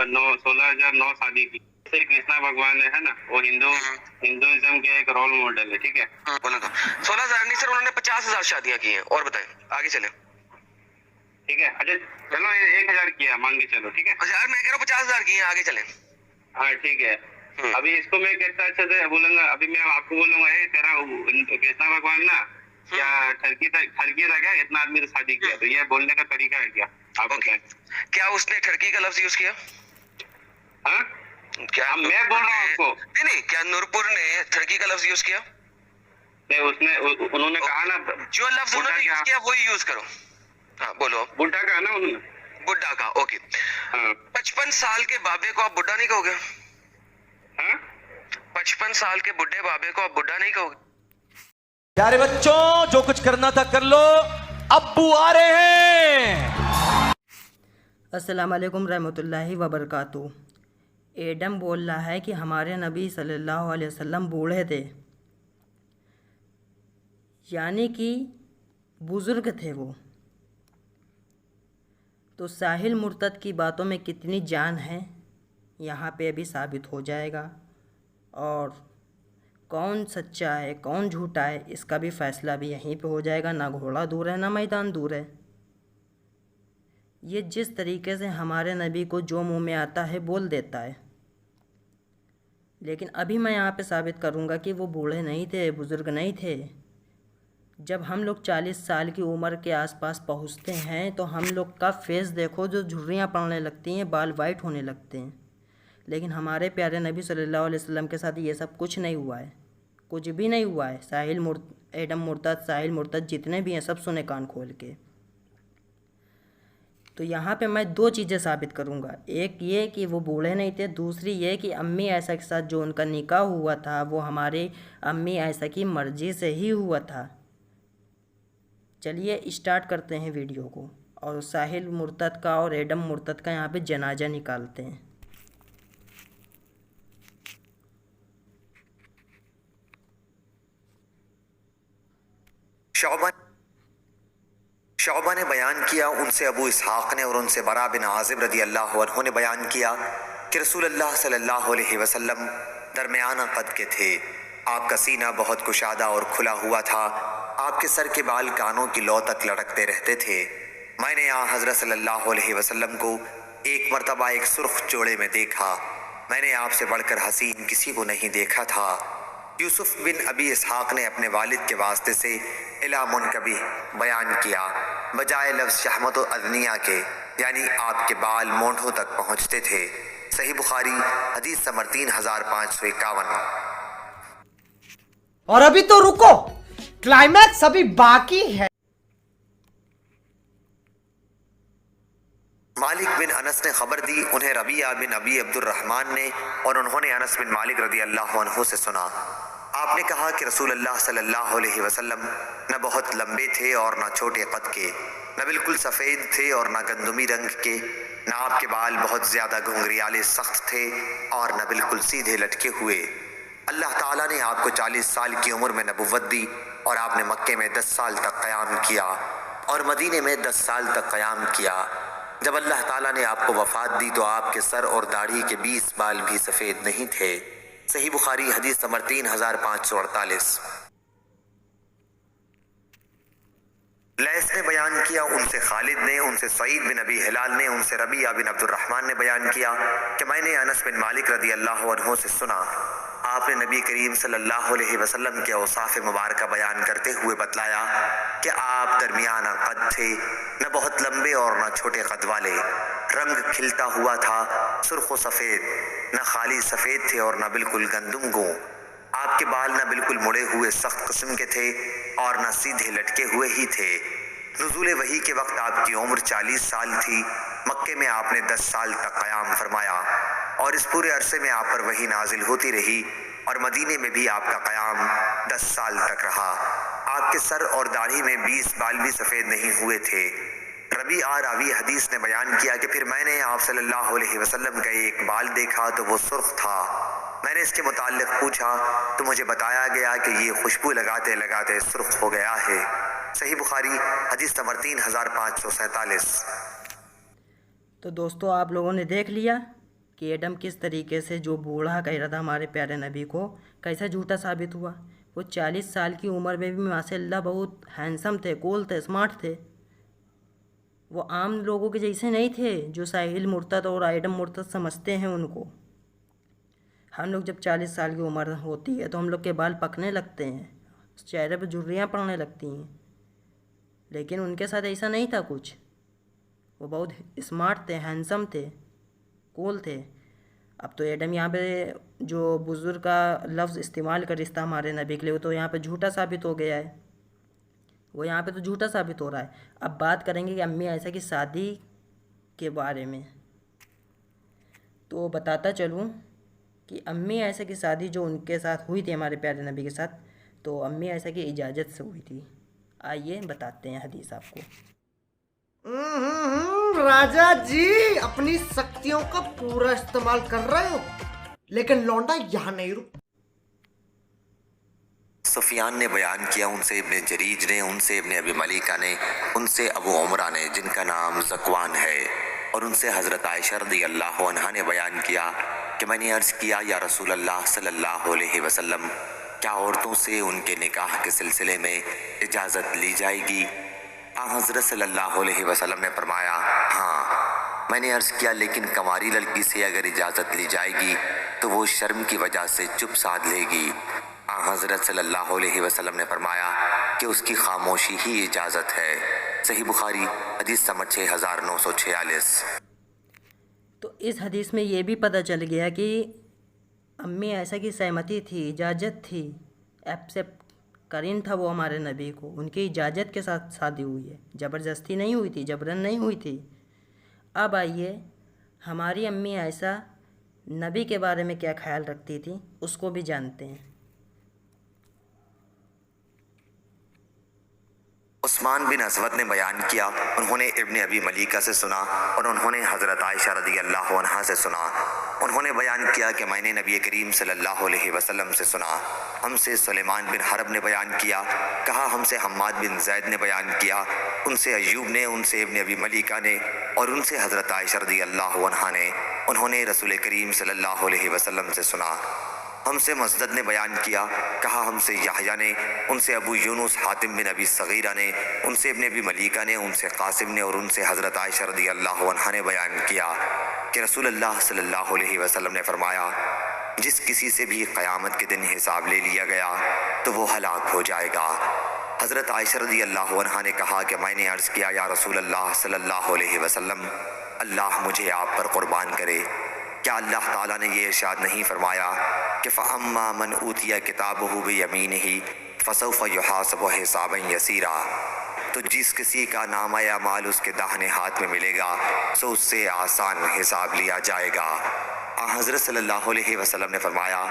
16,009 शादी की। श्री कृष्णा भगवान है ना, वो हिंदुइज्म के एक रोल मॉडल है। ठीक है, बोलो तो 16,000 नहीं सर, उन्होंने 50,000 शादियां की हैं। और बताएं, आगे चले। ठीक है, अच्छा चलो 1,000 किया मान के चलो। ठीक है, अच्छा यार मैं कह रहा हूँ 50,000 की हैं, आगे चले। हाँ ठीक है। अभी इसको मैं कितना अच्छे से बोलूंगा, अभी मैं आपको बोलूंगा तेरा कृष्णा भगवान ना क्या ठरकी था क्या, इतना आदमी तो शादी किया, तो ये बोलने का तरीका है क्या आप बताएं? क्या उसने ठरकी का लफ्ज यूज किया? हाँ क्या मैं बोल रहा हूँ आपको। नहीं, क्या नूरपुर ने ठरकी का लफ्ज यूज किया? नहीं, उन्होंने कहा ना, जो लफ्ज उन्होंने यूज किया वही यूज करो। हाँ बोलो। बुढ़ा कहा ना उन्होंने, बुढ़ा का। ओके, हाँ 55 साल के बाबे को आप बुढ़ा नहीं कहोगे? हाँ 55 साल के बुढ़े बाबे को आप बुढ़ा नहीं कहोगे? प्यारे बच्चों, जो कुछ करना था कर लो, अब्बू आ रहे हैं। अस्सलाम वालेकुम रहमतुल्लाहि व बरकातुहू। एडम बोल रहा है कि हमारे नबी सल्लल्लाहु अलैहि वसल्लम बूढ़े थे, यानी कि बुज़ुर्ग थे वो। तो साहिल मुर्तद की बातों में कितनी जान है यहाँ पे अभी साबित हो जाएगा, और कौन सच्चा है कौन झूठा है इसका भी फ़ैसला भी यहीं पे हो जाएगा। ना घोड़ा दूर है ना मैदान दूर है। ये जिस तरीके से हमारे नबी को जो मुंह में आता है बोल देता है, लेकिन अभी मैं यहाँ पे साबित करूँगा कि वो बूढ़े नहीं थे, बुज़ुर्ग नहीं थे। जब हम लोग 40 साल की उम्र के आसपास पहुँचते हैं तो हम लोग का फेस देखो, जो झुर्रियाँ पड़ने लगती हैं, बाल वाइट होने लगते हैं। लेकिन हमारे प्यारे नबी सल्लल्लाहु अलैहि वसल्लम के साथ ये सब कुछ नहीं हुआ है, कुछ भी नहीं हुआ है। एडम मुर्तद, साहिल मुर्तद जितने भी हैं सब सुने कान खोल के। तो यहाँ पे मैं दो चीज़ें साबित करूँगा। एक ये कि वो बूढ़े नहीं थे, दूसरी ये कि अम्मी ऐसा के साथ जो उनका निकाह हुआ था वो हमारे अम्मी ऐसा की मर्ज़ी से ही हुआ था। चलिए स्टार्ट करते हैं वीडियो को, और साहिल मुर्तद का और एडम मुर्तद का यहाँ पे जनाजा निकालते हैं। शौबा ने बयान किया, उनसे अबू इसहाक ने और उनसे बरा बिन आज़िब रदी अल्लाह अन्हु ने बयान किया कि रसूलुल्लाह सल्लल्लाहु अलैहि वसल्लम दरमियाना कद के थे। आपका सीना बहुत कुशादा और खुला हुआ था। आपके सर के बाल कानों की लौ तक लटकते रहते थे। मैंने यहाँ हज़रत सल्लल्लाहु अलैहि वसल्लम को एक मरतबा एक सुर्ख जोड़े में देखा। मैंने आपसे बढ़कर हसीन किसी को नहीं देखा था। यूसुफ बिन अबी इसहाक ने अपने वालिद के वास्ते से इला मुनकबी बयान किया, बजाय लफ्ज़ शहमत अदनिया के, यानी आपके बाल मोंढों तक पहुँचते थे। सही बुखारी हदीस नंबर 3551। और अभी तो रुको, क्लाइमैक्स अभी बाकी है। मालिक बिन अनस ने खबर दी, उन्हें रबिया बिन अबी अब्दुर्रहमान ने, और उन्होंने अनस बिन मालिक रदी अल्लाह अन्हु से सुना। आपने कहा कि रसूलुल्लाह सल्लल्लाहु अलैहि वसल्लम न बहुत लंबे थे और न छोटे कद के, न बिल्कुल सफ़ेद थे और न गंदुमी रंग के, न आपके बाल बहुत ज़्यादा घुंघरियाले सख्त थे और न बिल्कुल सीधे लटके हुए। अल्लाह ताला ने आपको 40 साल की उम्र में नबुव्वत दी और आपने मक्के में 10 साल तक क़याम किया और मदीने में 10 साल तक क़याम किया। जब अल्लाह ताला ने आपको वफ़ात दी तो आपके सर और दाढ़ी के 20 बाल भी सफ़ेद नहीं थे। सही बुखारी हदीस नंबर 3548। लैस ने बयान किया, उनसे खालिद ने, उनसे सईद बिन अबी हिलाल ने, उनसे रबिया बिन अब्दुर्रहमान ने बयान किया कि मैंने अनस बिन मालिक रदी अल्लाह अन्हु से सुना। आपने नबी करीम सल्लल्लाहु अलैहि वसल्लम के औसाफ मुबारक बयान करते हुए बतलाया कि आप दरमियाना कद थे, न बहुत लंबे और न छोटे कद वाले। रंग खिलता हुआ था, सुर्ख व सफ़ेद, न खाली सफ़ेद थे और न बिल्कुल गंदुम गो। आपके बाल न बिल्कुल मुड़े हुए सख्त किस्म के थे और न सीधे लटके हुए ही थे। नुज़ूल वही के वक्त आपकी उम्र 40 साल थी। मक्के में आपने 10 साल तक क़याम फरमाया और इस पूरे अरसे में आप पर वही नाजिल होती रही, और मदीने में भी आपका क़याम 10 साल तक रहा। आपके सर और दाढ़ी में 20 बाल भी सफ़ेद नहीं हुए थे। रबी रावी हदीस ने बयान किया कि फिर मैंने आप सल्लल्लाहु अलैहि वसल्लम का एक बाल देखा तो वो सुर्ख था। मैंने इसके मुताल्लिक़ पूछा तो मुझे बताया गया कि ये खुशबू लगाते लगाते सुर्ख हो गया है। सही बुखारी हदीस नंबर 3547। तो दोस्तों आप लोगों ने देख लिया कि एडम किस तरीके से जो बूढ़ा कह रहा था हमारे प्यारे नबी को, कैसा झूठा साबित हुआ। वो 40 साल की उम्र में भी माशाल्लाह बहुत हैंडसम थे, कूल थे, स्मार्ट थे। वो आम लोगों के जैसे नहीं थे जो साहिल मुर्तद और एडम मुर्तद समझते हैं उनको। हम लोग जब 40 साल की उम्र होती है तो हम लोग के बाल पकने लगते हैं, चेहरे पर झुर्रियाँ पड़ने लगती हैं, लेकिन उनके साथ ऐसा नहीं था कुछ। वो बहुत स्मार्ट थे, हैंडसम थे, कूल थे। अब तो एडम यहाँ पे जो बुज़ुर्ग का लफ्ज़ इस्तेमाल कर रिश्ता हमारे नबी के लिए, वो तो यहाँ पे झूठा साबित हो गया है। वो यहाँ पे तो झूठा साबित हो रहा है। अब बात करेंगे कि अम्मी आयशा की शादी के बारे में। तो बताता चलूँ कि अम्मी आयशा की शादी जो उनके साथ हुई थी हमारे प्यारे नबी के साथ, तो अम्मी आयशा की इजाज़त से हुई थी। आइए बताते हैं हदीस आपको। राजा जी अपनी शक्तियों का पूरा इस्तेमाल कर रहे हो, लेकिन लौंडा यहाँ नहीं रुक। सुफियान ने बयान किया, उनसे इब्ने जरीज ने, उनसे इब्ने अबी मलीका ने, उनसे अबू उमरा ने जिनका नाम ज़कवान है, और उनसे हज़रत आयशा रज़ियल्लाहु अन्हा ने बयान किया कि मैंने अर्ज़ किया, या रसूल अल्लाह सल्लल्लाहु अलैहि वसल्लम, क्या औरतों से उनके निकाह के सिलसिले में इजाज़त ली जाएगी? हज़रत सल्लल्लाहु अलैहि वसल्लम ने फरमाया, हाँ। मैंने अर्ज़ किया, लेकिन कंवारी लड़की से अगर इजाज़त ली जाएगी तो वो शर्म की वजह से चुप साध लेगी। हज़रत सल्लल्लाहु अलैहि वसल्लम ने फरमाया कि उसकी खामोशी ही इजाज़त है। सही बुखारी हदीस नंबर 6946। तो इस हदीस में ये भी पता चल गया कि अम्मी आयशा की सहमति थी, इजाज़त थी, एक्सेप्ट करीन था वो हमारे नबी को, उनकी इजाज़त के साथ शादी हुई है, ज़बरदस्ती नहीं हुई थी, जबरन नहीं हुई थी। अब आइए हमारी अम्मी आयशा नबी के बारे में क्या ख्याल रखती थी उसको भी जानते हैं। उस्मान बिन असवद ने बयान किया, उन्होंने इब्ने अबी मलीका से सुना और उन्होंने हज़रत आयशा रज़ियल्लाहु अन्हा से सुना। उन्होंने बयान किया कि मैंने नबी करीम सल्लल्लाहु अलैहि वसल्लम से सुना। हमसे सुलेमान बिन हरब ने बयान किया, कहा हमसे हम्माद बिन ज़ैद ने बयान किया, उनसे अय्यूब ने, उनसे इब्ने अबी मलीका ने और उनसे हज़रत आयशा रज़ियल्लाहु अन्हा ने, उन्होंने रसूल करीम सल्लल्लाहु अलैहि वसल्लम से सुना। हमसे मसदद ने बयान किया, कहा हमसे याहया ने, उनसे अबू यूनुस हातिम बिन अबी सगीरा ने, उनसे इब्ने अबी मलीका ने, उनसे कासिम ने और उनसे हज़रत आयशा रज़ियल्लाहु अन्हा ने बयान किया कि रसूलुल्लाह सल्लल्लाहु अलैहि वसल्लम ने फरमाया, जिस किसी से भी क़यामत के दिन हिसाब ले लिया गया तो वो हलाक हो जाएगा। हज़रत आयशा रज़ियल्लाहु अन्हा ने कहा कि मैंने अर्ज़ किया, या रसूलल्लाह सल्लल्लाहु अलैहि वसल्लम, अल्लाह मुझे आप पर कुर्बान करे, क्या अल्लाह ताला ने ये इरशाद नहीं फरमाया कि फ़अम्मा मन ऊतिया किताबहु बियमीनिही फसौफ़ युहासबु हिसाबन यसीरा, तो जिस किसी का नामा या माल उसके दाहिने हाथ में मिलेगा सो उससे आसान हिसाब लिया जाएगा। हज़रत सल्लल्लाहु अलैहि वसल्लम ने फरमाया,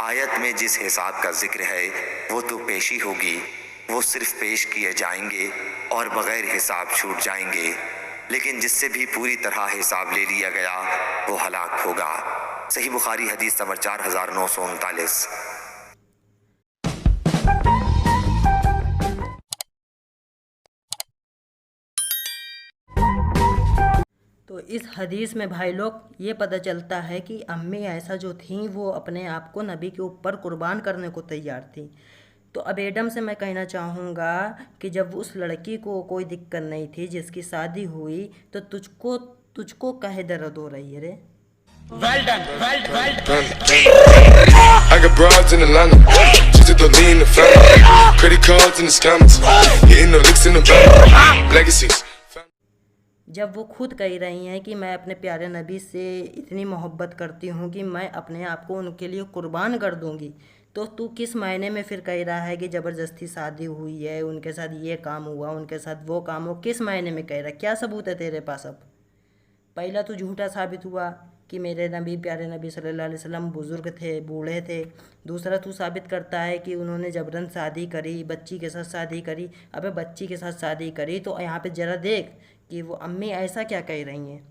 आयत में जिस हिसाब का जिक्र है वो तो पेशी होगी, वो सिर्फ पेश किए जाएंगे और बग़ैर हिसाब छूट जाएंगे, लेकिन जिससे भी पूरी तरह हिसाब ले लिया गया वो हलाक होगा। सही बुखारी हदीस नंबर 4939। तो इस हदीस में भाई लोग ये पता चलता है कि अम्मी आयशा जो थी वो अपने आप को नबी के ऊपर कुर्बान करने को तैयार थी। तो अब एडम से मैं कहना चाहूँगा कि जब उस लड़की को कोई दिक्कत नहीं थी जिसकी शादी हुई, तो तुझको काहे दर्द हो रही है रे? Well done. I got broads in Atlanta, just to lean the family, credit cards in the scammers, hitting the licks in the back, legacies. जब वो खुद कह रही हैं कि मैं अपने प्यारे नबी से इतनी मोहब्बत करती हूँ कि मैं अपने आप को उनके लिए कुर्बान कर दूँगी, तो तू किस मायने में फिर कह रहा है कि ज़बरदस्ती शादी हुई है, उनके साथ ये काम हुआ, उनके साथ वो काम हो? किस मायने में कह रहा है? क्या सबूत है तेरे पास? अब पहला तो झूठा साबित हुआ कि मेरे नबी, प्यारे नबी सल्लल्लाहु अलैहि वसल्लम बुज़ुर्ग थे, बूढ़े थे। दूसरा तू साबित करता है कि उन्होंने जबरन शादी करी, बच्ची के साथ शादी करी। अबे बच्ची के साथ शादी करी तो यहाँ पे ज़रा देख कि वो अम्मी ऐसा क्या कह रही हैं।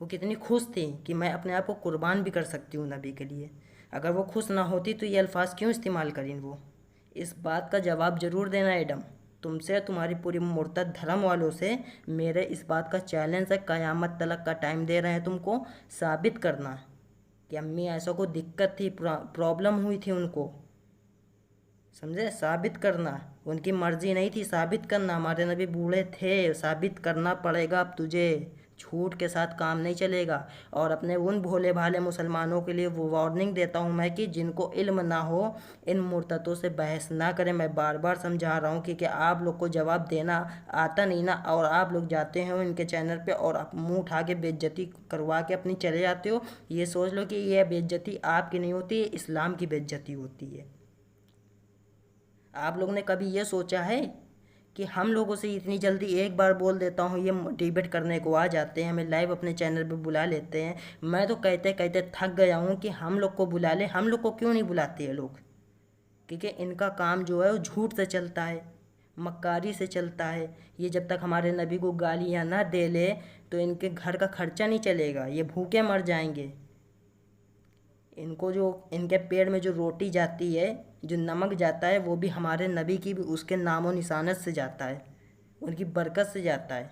वो कितनी खुश थी कि मैं अपने आप को कुर्बान भी कर सकती हूँ नबी के लिए। अगर वो खुश ना होती तो ये अल्फाज क्यों इस्तेमाल करीं वो? इस बात का जवाब ज़रूर देना एडम, तुमसे, तुम्हारी पूरी मुर्तद धर्म वालों से मेरे इस बात का चैलेंज है, क़यामत तलक का टाइम दे रहे हैं तुमको, साबित करना कि अम्मी ऐसा को दिक्कत थी, प्रॉब्लम हुई थी उनको, समझे, साबित करना। उनकी मर्ज़ी नहीं थी, साबित करना। हमारे नबी बूढ़े थे, साबित करना पड़ेगा अब तुझे, झूठ के साथ काम नहीं चलेगा। और अपने उन भोले भाले मुसलमानों के लिए वो वार्निंग देता हूँ मैं कि जिनको इल्म ना हो, इन मुर्तदों से बहस ना करें। मैं बार बार समझा रहा हूँ कि आप लोग को जवाब देना आता नहीं ना, और आप लोग जाते हो इनके चैनल पे और आप मुँह उठा के बेइज्जती करवा के अपनी चले जाते हो। ये सोच लो कि यह बेइज्जती आपकी नहीं होती, इस्लाम की बेइज्जती होती है। आप लोगों ने कभी ये सोचा है कि हम लोगों से इतनी जल्दी एक बार बोल देता हूँ, ये डिबेट करने को आ जाते हैं, हमें लाइव अपने चैनल पे बुला लेते हैं। मैं तो कहते कहते थक गया हूँ कि हम लोग को बुला ले। हम लोग को क्यों नहीं बुलाते हैं लोग? क्योंकि इनका काम जो है वो झूठ से चलता है, मक्कारी से चलता है। ये जब तक हमारे नबी को गालियाँ ना दे ले तो इनके घर का खर्चा नहीं चलेगा, ये भूखे मर जाएंगे। इनको जो इनके पेड़ में जो रोटी जाती है, जो नमक जाता है, वो भी हमारे नबी की भी उसके नामो निशानत से जाता है, उनकी बरकत से जाता है।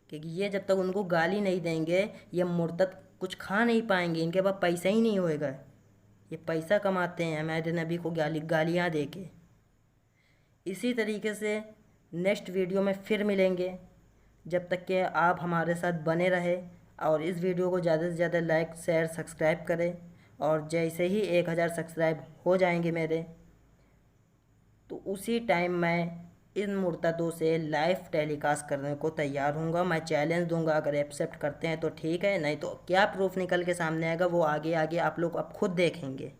क्योंकि ये जब तक उनको गाली नहीं देंगे, ये मुर्तद कुछ खा नहीं पाएंगे, इनके पास पैसा ही नहीं होएगा। ये पैसा कमाते हैं हमारे नबी को गालियाँ दे के। इसी तरीके से नेक्स्ट वीडियो में फिर मिलेंगे। जब तक कि आप हमारे साथ बने रहे और इस वीडियो को ज़्यादा से ज़्यादा लाइक शेयर सब्सक्राइब करें। और जैसे ही 1000 सब्सक्राइब हो जाएंगे मेरे, तो उसी टाइम मैं इन मुर्तदों से लाइव टेलीकास्ट करने को तैयार हूँगा। मैं चैलेंज दूंगा, अगर एक्सेप्ट करते हैं तो ठीक है, नहीं तो क्या प्रूफ निकल के सामने आएगा वो आगे आगे आप लोग अब खुद देखेंगे।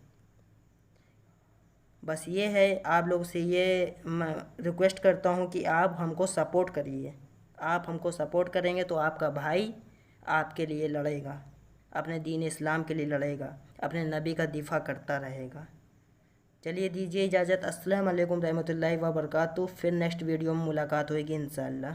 बस ये है, आप लोग से ये मैं रिक्वेस्ट करता हूँ कि आप हमको सपोर्ट करिए। आप हमको सपोर्ट करेंगे तो आपका भाई आपके लिए लड़ेगा, अपने दीन इस्लाम के लिए लड़ेगा, अपने नबी का दिफा करता रहेगा। चलिए दीजिए इजाज़त। अस्सलाम वालेकुम रहमतुल्लाहि व बरकातहू। फिर नेक्स्ट वीडियो में मुलाकात होगी इंशाअल्लाह।